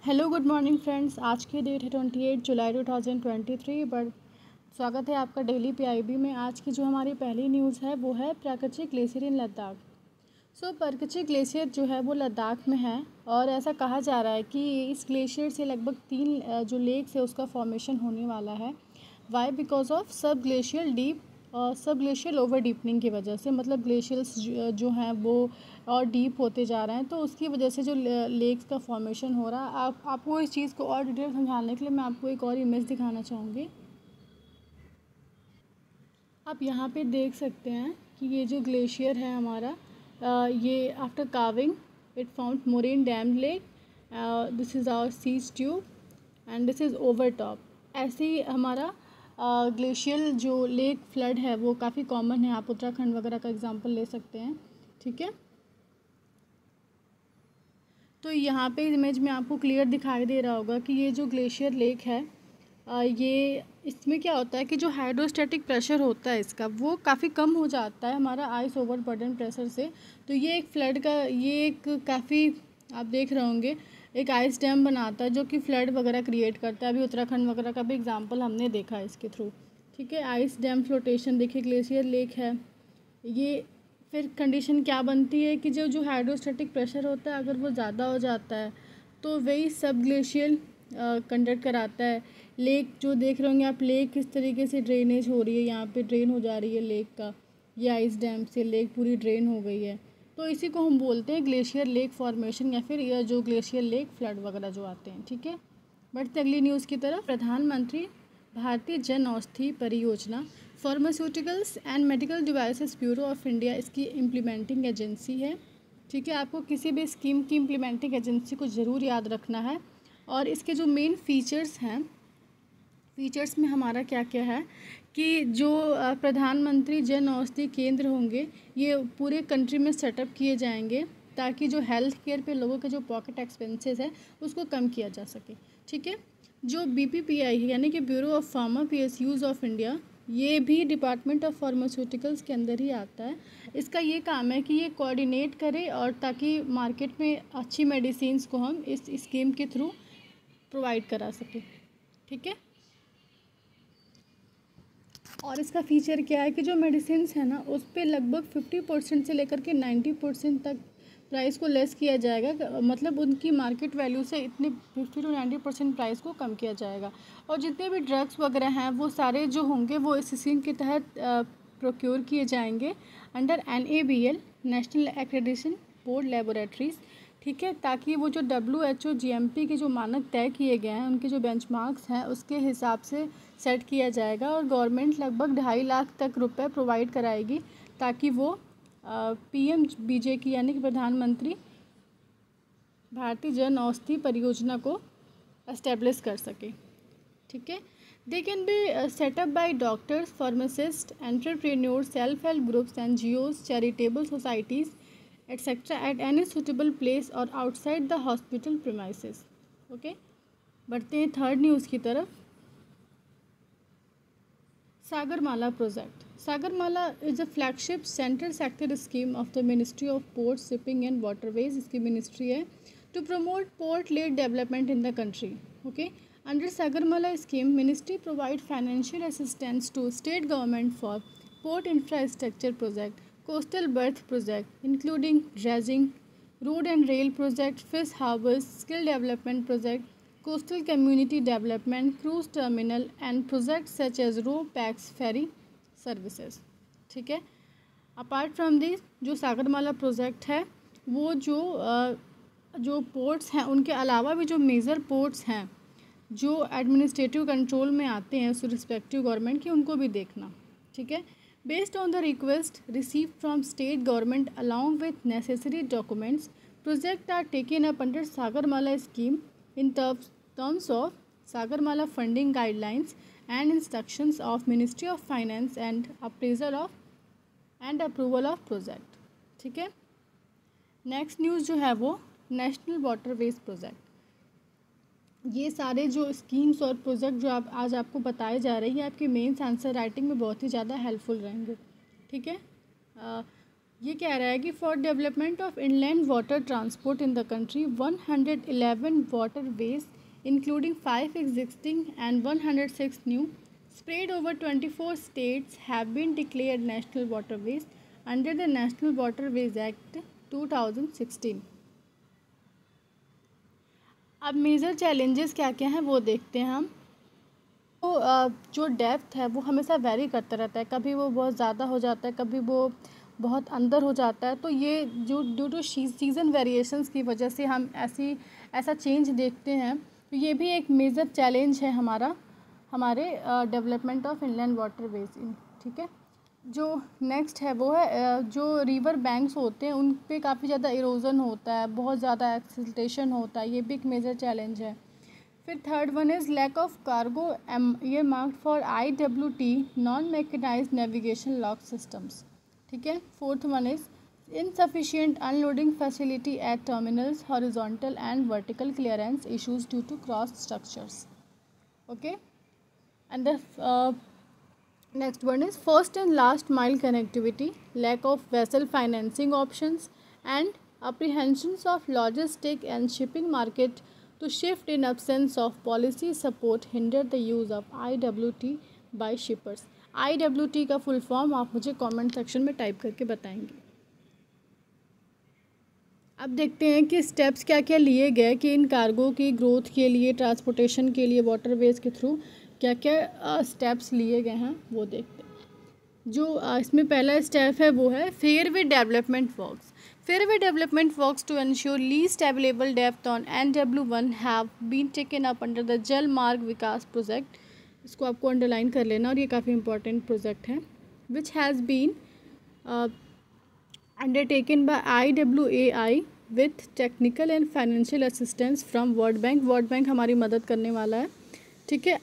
Hello good morning friends. आज की date है 28 जुलाई 2023। बट स्वागत है आपका डेली पीआईबी में। आज की जो हमारी पहली न्यूज़ है वो है प्राकृतिक ग्लेशियर इन लद्दाख। प्राकृतिक ग्लेशियर जो है वो लद्दाख में है और ऐसा कहा जा रहा है कि इस ग्लेशियर से लगभग 3 जो लेक्स है उसका फॉर्मेशन होने वाला है। वाई? बिकॉज ऑफ सब ग्लेशियल ओवर डीपनिंग की वजह से, मतलब ग्लेशियर्स जो हैं वो और डीप होते जा रहे हैं, तो उसकी वजह से जो लेक्स का फॉर्मेशन हो रहा है। आपको इस चीज़ को और डिटेल समझाने के लिए मैं आपको एक और इमेज दिखाना चाहूँगी। आप यहाँ पे देख सकते हैं कि ये जो ग्लेशियर है हमारा, ये after carving it found moraine dam lake. This is our sees tube and this is over top. ऐसे ही हमारा ग्लेशियल जो लेक फ्लड है वो काफ़ी कॉमन है। आप उत्तराखंड वगैरह का एग्जांपल ले सकते हैं। ठीक है, तो यहाँ पे इमेज में आपको क्लियर दिखाई दे रहा होगा कि ये जो ग्लेशियर लेक है, ये इसमें क्या होता है कि जो हाइड्रोस्टैटिक प्रेशर होता है इसका वो काफ़ी कम हो जाता है हमारा आइस ओवरबर्डन प्रेशर से। तो ये एक फ्लड का, ये एक काफ़ी, आप देख रहे होंगे, एक आइस डैम बनाता है जो कि फ्लड वगैरह क्रिएट करता है। अभी उत्तराखंड वगैरह का भी एग्जांपल हमने देखा है इसके थ्रू। ठीक है, आइस डैम फ्लोटेशन, देखिए ग्लेशियर लेक है ये। फिर कंडीशन क्या बनती है कि जो जो हाइड्रोस्टैटिक प्रेशर होता है अगर वो ज़्यादा हो जाता है तो वही सब ग्लेशियल कंडक्ट कराता है। लेक जो देख रहे होंगे आप, लेक किस तरीके से ड्रेनेज हो रही है, यहाँ पे ड्रेन हो जा रही है लेक का, ये आइस डैम से लेक पूरी ड्रेन हो गई है। तो इसी को हम बोलते हैं ग्लेशियर लेक फॉर्मेशन या फिर यह जो ग्लेशियर लेक फ्लड वगैरह जो आते हैं। ठीक है, बढ़ते अगली न्यूज़ की तरफ। प्रधानमंत्री भारतीय जन औषधि परियोजना pharmaceuticals and medical devices bureau of India इसकी इम्प्लीमेंटिंग एजेंसी है। ठीक है, आपको किसी भी स्कीम की इम्प्लीमेंटिंग एजेंसी को ज़रूर याद रखना है। और इसके जो मेन फीचर्स हैं, फीचर्स में हमारा क्या क्या है कि जो प्रधानमंत्री जन औषधि केंद्र होंगे ये पूरे कंट्री में सेटअप किए जाएंगे ताकि जो हेल्थ केयर पे लोगों के जो पॉकेट एक्सपेंसेस है उसको कम किया जा सके। ठीक है, जो बीपीपीआई है यानी कि bureau of pharma PSUs of India, ये भी डिपार्टमेंट ऑफ फार्मास्यूटिकल्स के अंदर ही आता है। इसका ये काम है कि ये कोऑर्डिनेट करे और ताकि मार्केट में अच्छी मेडिसिन्स को हम इस स्कीम के थ्रू प्रोवाइड करा सकें। ठीक है, और इसका फीचर क्या है कि जो मेडिसिन्स है ना उस पर लगभग 50% से लेकर के 90% तक प्राइस को लेस किया जाएगा। मतलब उनकी मार्केट वैल्यू से इतने 50 to 90% प्राइस को कम किया जाएगा। और जितने भी ड्रग्स वगैरह हैं वो सारे जो होंगे वो इस स्कीम के तहत प्रोक्योर किए जाएंगे under NABL, national accreditation board laboratories. ठीक है, ताकि वो जो WHO GMP के जो मानक तय किए गए हैं, उनके जो बेंचमार्क्स हैं उसके हिसाब से सेट किया जाएगा। और गवर्नमेंट लगभग 2.5 लाख तक रुपए प्रोवाइड कराएगी ताकि वो PMBJ की यानी कि प्रधानमंत्री भारतीय जन औषधि परियोजना को एस्टेब्लिश कर सके। ठीक है, they can be set up bye doctors, pharmacist, entrepreneurs, self help groups, NGOs, charitable societies etc. at any suitable place or outside the hospital premises. Okay, बढ़ते हैं थर्ड न्यूज़ की तरफ। Sagarmala project. Sagarmala is a flagship central sector scheme of the ministry of port, shipping and waterways, इसकी ministry है, to promote port led development in the country. Okay, under Sagarmala scheme ministry provide financial assistance to state government for port infrastructure project, coastal berth project, including dredging, road and rail project, fish harbors, skill development project, coastal community development, cruise terminal, and projects such as ro-pax ferry services. ठीक है, apart from this जो Sagarmala project है वो जो ports हैं उनके अलावा भी जो मेजर पोर्ट्स हैं जो एडमिनिस्ट्रेटिव कंट्रोल में आते हैं उस रिस्पेक्टिव गवर्नमेंट की, उनको भी देखना। ठीक है, based on the request received from state government along with necessary documents, projects are taken up under Sagarmala scheme in terms of Sagarmala funding guidelines and instructions of Ministry of Finance and approval of project. ठीक है, next news जो है वो national waterways project. ये सारे जो schemes और project जो आज आपको बताए जा रहे हैं आपके मेंस आंसर राइटिंग में बहुत ही ज़्यादा हेल्पफुल रहेंगे। ठीक है, ये कह रहा है कि for development of inland water transport in the country 111 water veg including 5 existing and 106 new spread over 24 states have been declared national waterways under the National Waterways Act 2016. अब मेजर चैलेंजेस क्या क्या हैं वो देखते हैं हम। तो जो डेप्थ है वो हमेशा वेरी करता रहता है, कभी वो बहुत ज़्यादा हो जाता है, कभी वो बहुत अंदर हो जाता है। तो ये जो ड्यू टू सीज़न वेरिएशंस की वजह से हम ऐसा चेंज देखते हैं। तो ये भी एक मेजर चैलेंज है हमारे डेवलपमेंट ऑफ इनलैंड वाटरवेज। ठीक है, जो नेक्स्ट है वो है जो रिवर बैंक्स होते हैं उन पे काफ़ी ज़्यादा इरोज़न होता है, बहुत ज़्यादा एक्सिलरेशन होता है, ये भी एक मेजर चैलेंज है। फिर third one is lack of cargo, ये marked for IWT non mechanised navigation lock systems. ठीक है, fourth one is insufficient unloading facility at terminals, horizontal and vertical clearance issues due to cross structures. Okay, and the next one is first and last mile connectivity, lack of vessel financing options and apprehensions of logistic and shipping market to shift in absence of policy support hinder the use of IWT by shippers. IWT का full form आप मुझे comment section में type करके बताएंगे। अब देखते हैं कि स्टेप्स क्या क्या लिए गए कि इन कार्गो की ग्रोथ के लिए, ट्रांसपोर्टेशन के लिए वाटरवेज के थ्रू क्या क्या स्टेप्स लिए गए हैं वो देखते हैं। जो इसमें पहला स्टेप है वो है fairway development works. Fairway development works to ensure least available depth on NW1 have been taken up under the Jal Marg Vikas project. इसको आपको अंडरलाइन कर लेना और ये काफ़ी इंपॉर्टेंट प्रोजेक्ट है। Which has been undertaken by IWAI with technical and financial assistance from World Bank. World Bank हमारी मदद करने वाला है। ठीक है,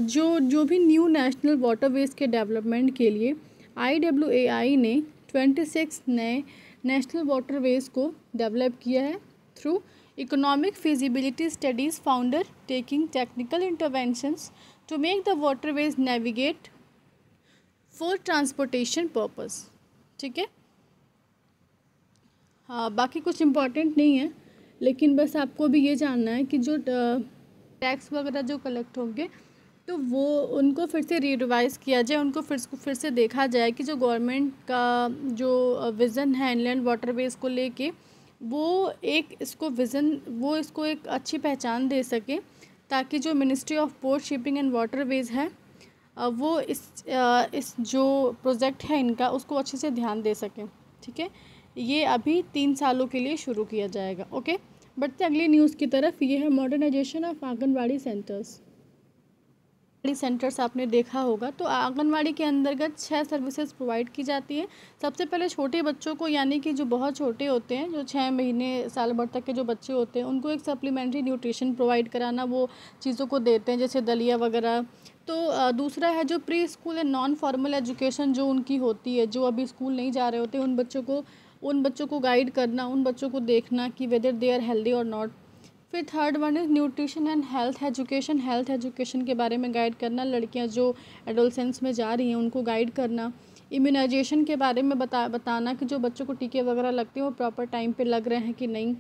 जो भी न्यू नेशनल वाटरवेज के डेवलपमेंट के लिए IWAI ने 26 नए नेशनल वाटरवेज को डेवलप किया है through economic feasibility studies founder taking technical interventions to make the waterways navigate for transportation purpose. ठीक है, हाँ बाकी कुछ इम्पॉर्टेंट नहीं है, लेकिन बस आपको भी ये जानना है कि जो टैक्स वगैरह जो कलेक्ट होंगे तो वो उनको फिर से रिवाइज़ किया जाए, उनको फिर से देखा जाए कि जो गवर्नमेंट का जो विज़न है इनलैंड वाटरवेज को लेके वो इसको एक अच्छी पहचान दे सके, ताकि जो ministry of port shipping and waterways है वो इस जो प्रोजेक्ट है इनका उसको अच्छे से ध्यान दे सके। ठीक है, ये अभी 3 सालों के लिए शुरू किया जाएगा। ओके, बढ़ते अगली न्यूज़ की तरफ। ये है modernisation of anganwadi centres. Centres आपने देखा होगा, तो आंगनवाड़ी के अंतर्गत 6 सर्विसेज प्रोवाइड की जाती है। सबसे पहले छोटे बच्चों को, यानी कि जो बहुत छोटे होते हैं, जो 6 महीने साल भर तक के जो बच्चे होते हैं, उनको एक सप्लीमेंट्री न्यूट्रिशन प्रोवाइड कराना, वो चीज़ों को देते हैं जैसे दलिया वगैरह। तो दूसरा है जो pre school and non formal education जो उनकी होती है, जो अभी स्कूल नहीं जा रहे होते, उन बच्चों को गाइड करना, उन बच्चों को देखना कि वेदर दे आर हेल्दी और नॉट। फिर third one is nutrition and health education के बारे में गाइड करना, लड़कियां जो एडोलसेंस में जा रही हैं उनको गाइड करना। इम्यूनाइजेशन के बारे में बताना कि जो बच्चों को टीके वगैरह लगते हैं वो प्रॉपर टाइम पे लग रहे हैं कि नहीं।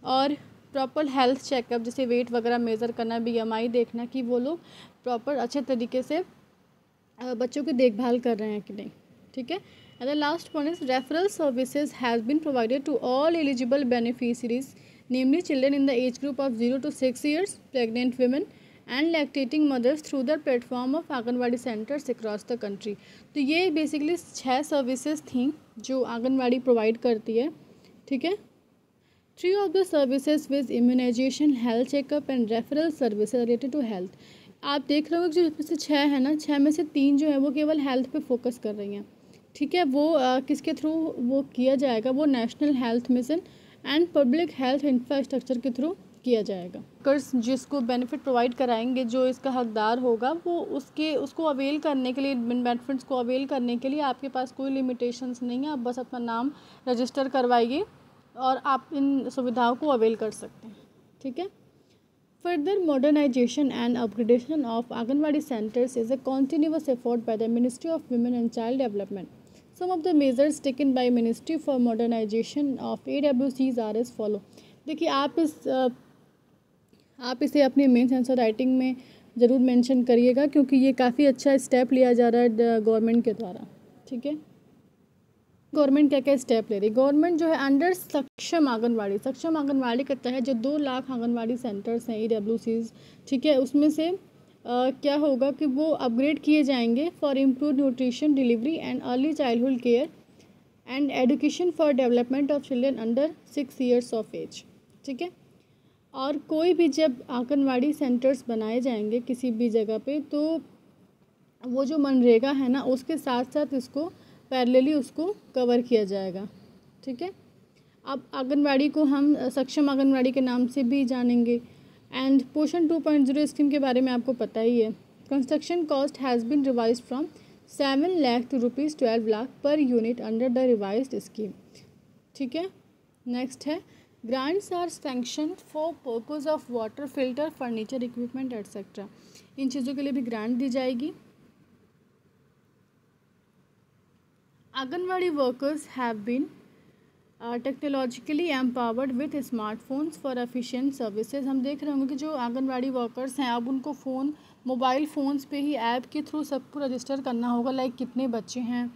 और प्रॉपर हेल्थ चेकअप जैसे वेट वगैरह मेज़र करना, BMI देखना कि वो लोग प्रॉपर अच्छे तरीके से बच्चों की देखभाल कर रहे हैं कि नहीं। ठीक है, and the last one is referral services has been provided to all eligible beneficiaries, namely children in the age group of 0 to 6 years, pregnant women and lactating mothers through the platform of anganwadi centers across the country। तो ये basically 6 services थी जो anganwadi provide करती है। ठीक है, 3 of the services with immunization, health checkup and referral services related to health। आप देख रहे हो जो इसमें से 6 है ना, 6 में से 3 जो है वो केवल हेल्थ पे फोकस कर रही हैं। ठीक है, वो किसके थ्रू वो किया जाएगा, वो national health mission and public health infrastructure के थ्रू किया जाएगा। जिसको बेनिफिट प्रोवाइड कराएंगे, जो इसका हकदार होगा, वो उसको अवेल करने के लिए, बेनिफिट्स को अवेल करने के लिए आपके पास कोई लिमिटेशंस नहीं है। आप बस अपना नाम रजिस्टर करवाइए और आप इन सुविधाओं को अवेल कर सकते हैं। ठीक है, Further modernization and upgradation of Anganwadi centers is a continuous effort by the Ministry of Women and Child Development. Some of the measures taken by ministry for modernisation of AWCs are as follow. देखिए आप इसे अपने mains answer writing में ज़रूर mention करिएगा, क्योंकि ये काफ़ी अच्छा स्टेप लिया जा रहा है गवर्नमेंट के द्वारा। ठीक है, गवर्नमेंट क्या क्या स्टेप ले रही है। गवर्नमेंट जो है अंडर सक्षम आंगनवाड़ी के तहत जो 2 लाख आंगनवाड़ी सेंटर्स हैं AWCs, ठीक है, उसमें से क्या होगा कि वो अपग्रेड किए जाएंगे for improve nutrition delivery and early childhood care and education for development of children under 6 years of age. ठीक है, और कोई भी जब आंगनवाड़ी सेंटर्स बनाए जाएंगे किसी भी जगह पे, तो वो जो मनरेगा है ना, उसके साथ साथ इसको पैरेलली उसको कवर किया जाएगा। ठीक है, अब आंगनवाड़ी को हम सक्षम आंगनवाड़ी के नाम से भी जानेंगे। एंड पोषण 2.0 स्कीम के बारे में आपको पता ही है। Construction cost has been revised from 7 lakh to rupees 12 lakh per unit under the revised scheme. ठीक है, नेक्स्ट है grants are sanction for purpose of water filter furniture equipment etcetera. इन चीज़ों के लिए भी ग्रांट दी जाएगी। Anganwadi workers have been technologically empowered with smartphones for efficient services. हम देख रहे होंगे कि जो आंगनवाड़ी वर्कर्स हैं, अब उनको मोबाइल फ़ोन्स पे ही ऐप के थ्रू सबको रजिस्टर करना होगा, लाइक कितने बच्चे हैं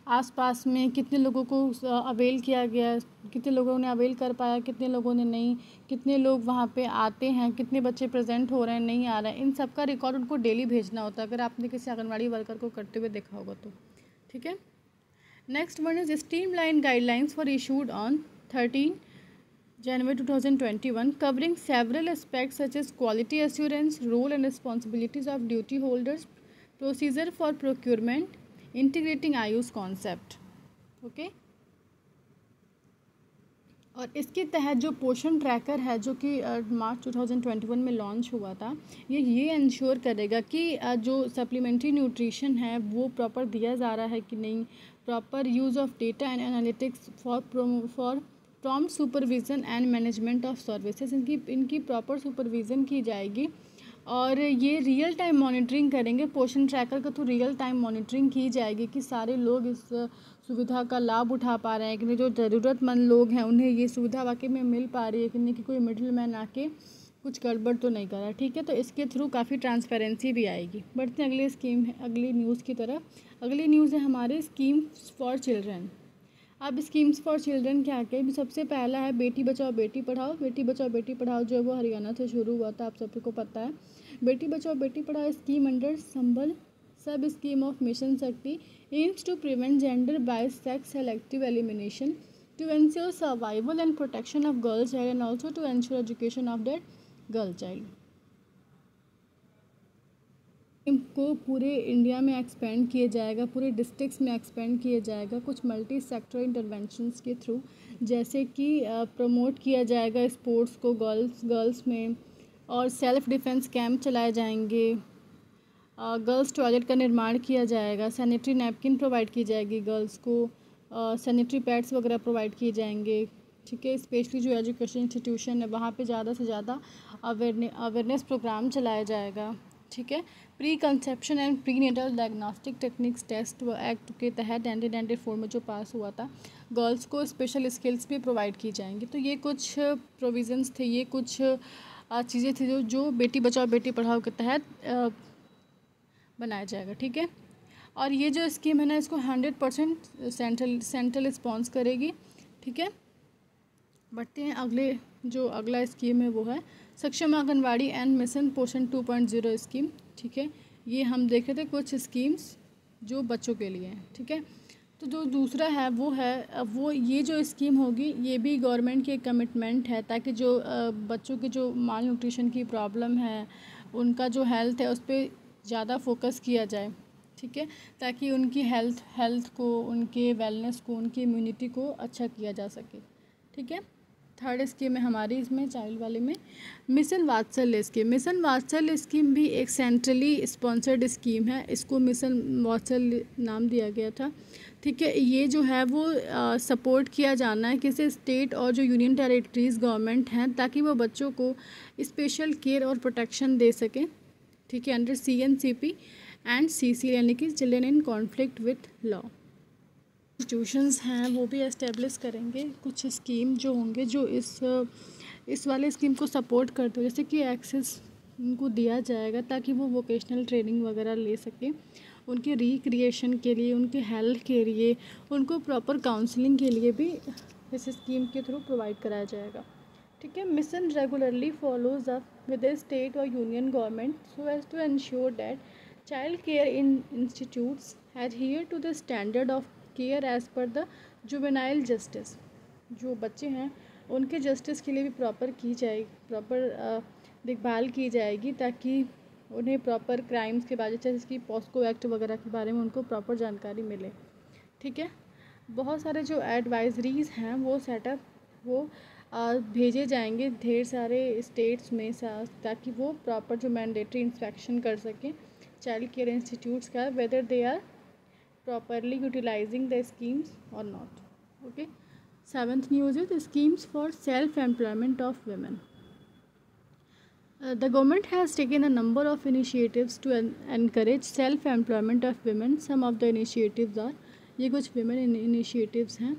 आसपास में, कितने लोगों को अवेल किया गया, कितने लोगों ने अवेल कर पाया, कितने लोगों ने नहीं, कितने लोग वहाँ पे आते हैं, कितने बच्चे प्रेजेंट हो रहे हैं, नहीं आ रहे हैं, इन सब का रिकॉर्ड उनको डेली भेजना होता है, अगर आपने किसी आंगनवाड़ी वर्कर को करते हुए देखा होगा तो। ठीक है, next one is streamline guidelines for issued on 13 January 2021 covering several aspects such as quality assurance, role and responsibilities of duty holders, procedure for procurement, integrating Ayush concept। Okay, और इसके तहत जो पोषण ट्रैकर है जो कि मार्च 2021 में लॉन्च हुआ था, ये इंश्योर करेगा कि जो सप्लीमेंट्री न्यूट्रिशन है वो प्रॉपर दिया जा रहा है कि नहीं, proper use of data and analytics for prompt supervision and management of services. इनकी प्रॉपर सुपरविज़न की जाएगी और ये रियल टाइम मॉनिटरिंग करेंगे। पोषण ट्रैकर का तो रियल टाइम मॉनिटरिंग की जाएगी कि सारे लोग इस सुविधा का लाभ उठा पा रहे हैं कि नहीं, जो ज़रूरतमंद लोग हैं उन्हें ये सुविधा वाकई में मिल पा रही है कि नहीं, कि कोई मिडिल मैन आके कुछ गड़बड़ तो नहीं कर रहा। ठीक है, तो इसके थ्रू काफ़ी ट्रांसपेरेंसी भी आएगी। बढ़ते हैं अगली न्यूज़ की तरफ। अगली न्यूज़ है हमारे स्कीम्स फॉर चिल्ड्रन। अब स्कीम्स फॉर चिल्ड्रन क्या क्या, सबसे पहला है बेटी बचाओ बेटी पढ़ाओ। बेटी बचाओ बेटी पढ़ाओ जो है वो हरियाणा से शुरू हुआ था, आप सबको पता है। Beti Bachao Beti Padhao scheme under Sambal sub scheme of mission Shakti aims to prevent gender bias sex selective elimination to ensure survival and protection of girl child and also to ensure education of that girl child. को पूरे India में expand किया जाएगा, पूरे districts में expand किया जाएगा कुछ मल्टी सेक्टर इंटरवेंशंस के थ्रू, जैसे कि प्रमोट किया जाएगा स्पोर्ट्स को गर्ल्स में, और सेल्फ डिफेंस कैंप चलाए जाएंगे, गर्ल्स टॉयलेट का निर्माण किया जाएगा, सैनिटरी नैपकिन प्रोवाइड की जाएगी गर्ल्स को, सैनिटरी पैड्स वगैरह प्रोवाइड किए जाएंगे। ठीक है, स्पेशली जो एजुकेशन इंस्टीट्यूशन है वहाँ पे ज़्यादा से ज़्यादा अवेयरनेस प्रोग्राम चलाया जाएगा। ठीक है, pre conception and pre natal diagnostic techniques test act के तहत 1994 में जो पास हुआ था, गर्ल्स को स्पेशल स्किल्स भी प्रोवाइड की जाएंगी। तो ये कुछ प्रोविज़न्स थे, ये कुछ चीज़ें थी जो बेटी बचाओ बेटी पढ़ाओ के तहत बनाया जाएगा। ठीक है, और ये जो स्कीम है ना, इसको 100% सेंट्रल रिस्पॉन्स करेगी। ठीक है, बढ़ते हैं अगला स्कीम है वो है सक्षम आंगनवाड़ी एंड मिशन पोषण 2.0 स्कीम। ठीक है, ये हम देख रहे थे कुछ स्कीम्स जो बच्चों के लिए हैं। ठीक है, तो जो दूसरा है वो ये जो स्कीम होगी ये भी गवर्नमेंट की एक कमिटमेंट है, ताकि जो बच्चों की जो माल न्यूट्रिशन की प्रॉब्लम है, उनका जो हेल्थ है उस पर ज़्यादा फोकस किया जाए। ठीक है, ताकि उनकी हेल्थ को, उनके वेलनेस को, उनकी इम्यूनिटी को अच्छा किया जा सके। ठीक है, थर्ड स्कीम है हमारी इसमें चाइल्ड वाले में मिशन वात्सल्य स्कीम। मिशन वात्सल्य स्कीम भी एक सेंट्रली स्पॉन्सर्ड स्कीम है, इसको मिशन वात्सल्य नाम दिया गया था। ठीक है, ये जो है वो सपोर्ट किया जाना है किसी स्टेट और जो यूनियन टेरिटरीज गवर्नमेंट हैं, ताकि वो बच्चों को स्पेशल केयर और प्रोटेक्शन दे सकें। ठीक है, अंडर CNCP एंड CC यानी कि children in conflict with law. Institutions हैं वो भी एस्टेब्लिश करेंगे, कुछ स्कीम जो होंगे जो इस वाले स्कीम को सपोर्ट करते हो, जैसे कि एक्सेस उनको दिया जाएगा ताकि वो वोकेशनल ट्रेनिंग वगैरह ले सकें, उनके रिक्रिएशन के लिए, उनके हेल्थ के लिए, उनको प्रॉपर काउंसलिंग के लिए भी इस स्कीम के थ्रू प्रोवाइड कराया जाएगा। ठीक है। Mission regularly follows up with the state और union government so as to ensure that child care in institutes adhere to the standard of care as per the juvenile justice। जो बच्चे हैं उनके justice के लिए भी प्रॉपर देखभाल की जाएगी ताकि उन्हें प्रॉपर क्राइम्स के बारे, जैसे इसकी पॉस्को एक्ट वगैरह के बारे में उनको प्रॉपर जानकारी मिले। ठीक है। बहुत सारे जो एडवाइजरीज़ हैं वो सेटअप वो भेजे जाएंगे ढेर सारे स्टेट्स में ताकि वो प्रॉपर जो मैंडेटरी इंस्पेक्शन कर सकें चाइल्ड केयर इंस्टीट्यूट्स का, whether they are properly utilizing the schemes or not। Okay। Seventh news is schemes for self-employment of women। The government has taken a number of initiatives to encourage self-employment of women। Some of the initiatives are, ये कुछ women initiatives हैं,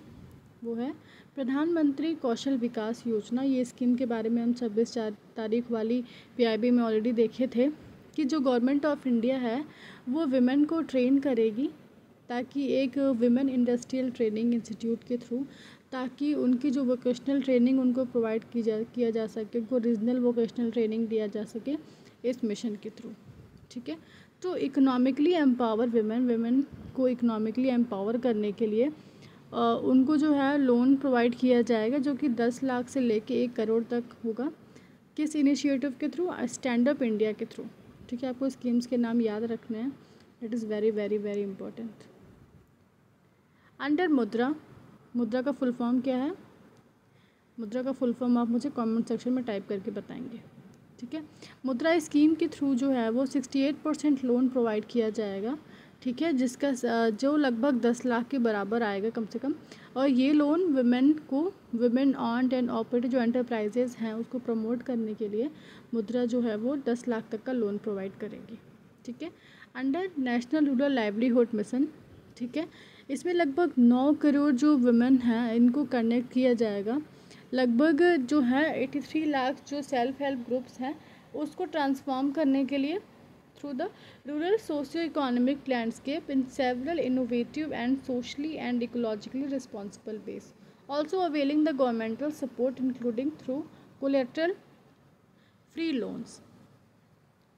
वो है प्रधानमंत्री कौशल विकास योजना। ये scheme के बारे में हम 26 तारीख वाली PIB में ऑलरेडी देखे थे कि जो गवर्नमेंट ऑफ इंडिया है वो विमेन को ट्रेन करेगी ताकि एक विमेन इंडस्ट्रियल ट्रेनिंग इंस्टीट्यूट के थ्रू, ताकि उनकी जो वोकेशनल ट्रेनिंग उनको प्रोवाइड किया जा सके, उनको रीजनल वोकेशनल ट्रेनिंग दिया जा सके इस मिशन के थ्रू। ठीक है। तो इकोनॉमिकली एम्पावर विमेन को इकोनॉमिकली एम्पावर करने के लिए उनको जो है लोन प्रोवाइड किया जाएगा जो कि 10 लाख से लेके 1 करोड़ तक होगा। किस इनिशिएटिव के थ्रू? स्टैंड अप इंडिया के थ्रू। ठीक है। आपको स्कीम्स के नाम याद रखने हैं, it is very very very important. Under मुद्रा का फुल फॉर्म क्या है? मुद्रा का फुल फॉर्म आप मुझे कमेंट सेक्शन में टाइप करके बताएंगे। ठीक है। मुद्रा स्कीम के थ्रू जो है वो 68% लोन प्रोवाइड किया जाएगा। ठीक है। जिसका जो लगभग 10 लाख के बराबर आएगा कम से कम, और ये loan women owned and operated जो एंटरप्राइजेज हैं उसको प्रमोट करने के लिए मुद्रा जो है वो 10 लाख तक का लोन प्रोवाइड करेगी। ठीक है। Under national rural livelihood mission. ठीक है। इसमें लगभग 9 करोड़ जो वुमेन हैं इनको कनेक्ट किया जाएगा। लगभग जो है 83 लाख जो सेल्फ हेल्प ग्रुप्स हैं उसको ट्रांसफॉर्म करने के लिए through the rural socio economic landscape in several innovative and socially and ecologically responsible base, also availing the governmental support including through collateral free loans.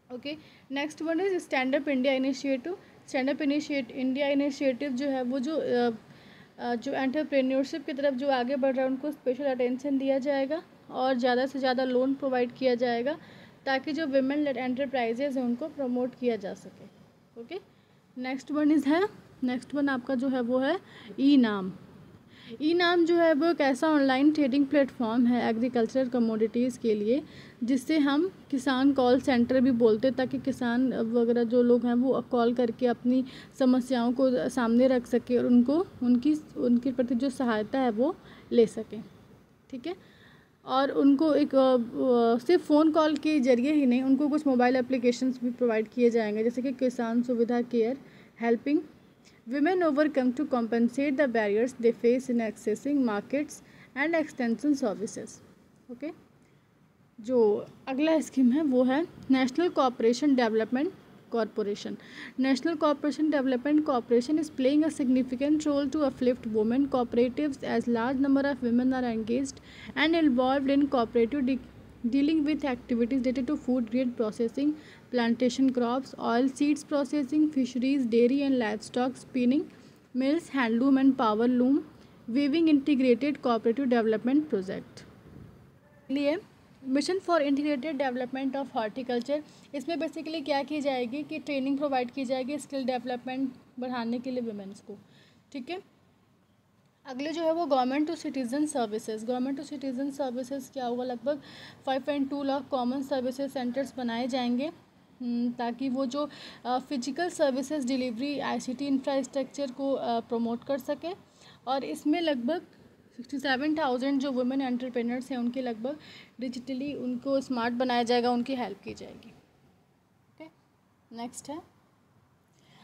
Okay. Next one is stand up India initiative. Stand up India initiative जो है वो जो entrepreneurship की तरफ जो आगे बढ़ रहा है उनको स्पेशल अटेंशन दिया जाएगा और ज़्यादा से ज़्यादा लोन प्रोवाइड किया जाएगा ताकि जो विमेन लेड एंटरप्राइजेज हैं उनको प्रमोट किया जा सके। ओके। नेक्स्ट वन आपका जो है वो है ई नाम जो है वो एक ऐसा ऑनलाइन ट्रेडिंग प्लेटफॉर्म है एग्रीकल्चरल कमोडिटीज़ के लिए, जिससे हम किसान कॉल सेंटर भी बोलते हैं ताकि किसान वगैरह जो लोग हैं वो कॉल करके अपनी समस्याओं को सामने रख सके और उनको उनके प्रति जो सहायता है वो ले सकें। ठीक है। और उनको एक सिर्फ फ़ोन कॉल के जरिए ही नहीं, उनको कुछ मोबाइल एप्लीकेशंस भी प्रोवाइड किए जाएंगे जैसे कि किसान सुविधा care, helping women overcome to compensate the barriers they face in accessing markets and extension services। Okay. जो अगला स्कीम है वो है national cooperation development corporation. National cooperation development corporation is playing a significant role to uplift women cooperatives as large number of women are engaged and involved in cooperative dealing with activities related to food grade processing, plantation crops, oil seeds processing, fisheries, dairy and livestock, spinning mills, handloom and power loom, weaving integrated cooperative development project। लिए mission for integrated development of horticulture, इसमें basically क्या की जाएगी कि training provide की जाएगी skill development बढ़ाने के लिए वुमेन्स को। ठीक है। अगले जो है वो government to citizen services. Government to citizen services क्या होगा? लगभग 5.2 लाख कॉमन सर्विसेज सेंटर्स बनाए जाएंगे ताकि वो जो physical services delivery ICT infrastructure को प्रमोट कर सके, और इसमें लगभग 67,000 जो वुमेन एंटरप्रेन्योर्स हैं उनके लगभग डिजिटली उनको स्मार्ट बनाया जाएगा, उनकी हेल्प की जाएगी। ओके। नेक्स्ट है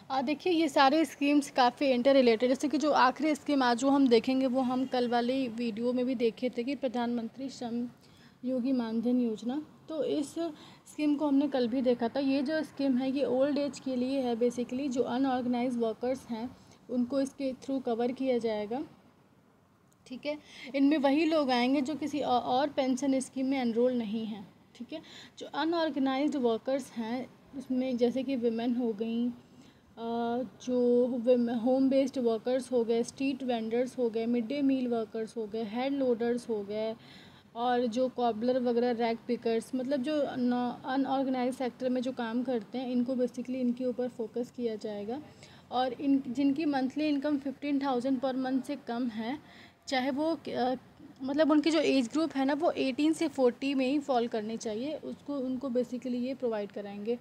देखिए ये सारे स्कीम्स काफ़ी इंटर रिलेटेड, जैसे कि जो आखिरी स्कीम आज जो हम देखेंगे वो हम कल वाली वीडियो में भी देखे थे कि प्रधानमंत्री श्रम योगी मानधन योजना। तो इस स्कीम को हमने कल भी देखा था। ये जो स्कीम है ये ओल्ड एज के लिए है, बेसिकली जो अनऑर्गेनाइज वर्कर्स हैं उनको इसके थ्रू कवर किया जाएगा। ठीक है, इनमें वही लोग आएंगे जो किसी और पेंशन स्कीम में एनरोल नहीं हैं। ठीक है, जो अनऑर्गेनाइज्ड वर्कर्स हैं उसमें जैसे कि विमेन हो गई, जो होम बेस्ड वर्कर्स हो गए, स्ट्रीट वेंडर्स हो गए, मिड डे मील वर्कर्स हो गए, हेड लोडर्स हो गए, और जो कॉबलर वगैरह, रैग पिकर्स, मतलब जो अनऑर्गेनाइज सेक्टर में जो काम करते हैं इनको बेसिकली इनके ऊपर फोकस किया जाएगा। और इन जिनकी मंथली इनकम 15,000 पर मंथ से कम है, चाहे वो मतलब उनकी जो एज ग्रुप है ना वो 18 से 40 में ही फॉल करनी चाहिए, उसको उनको बेसिकली ये प्रोवाइड कराएंगे।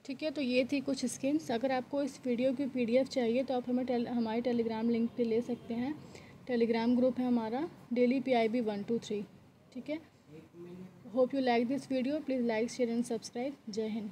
ठीक है, तो ये थी कुछ स्कीम्स। अगर आपको इस वीडियो की PDF चाहिए तो आप हमें हमारे टेलीग्राम लिंक पे ले सकते हैं। टेलीग्राम ग्रुप है हमारा डेली PIB 123। ठीक है, hope you like this video, please like share and subscribe. जय हिंद।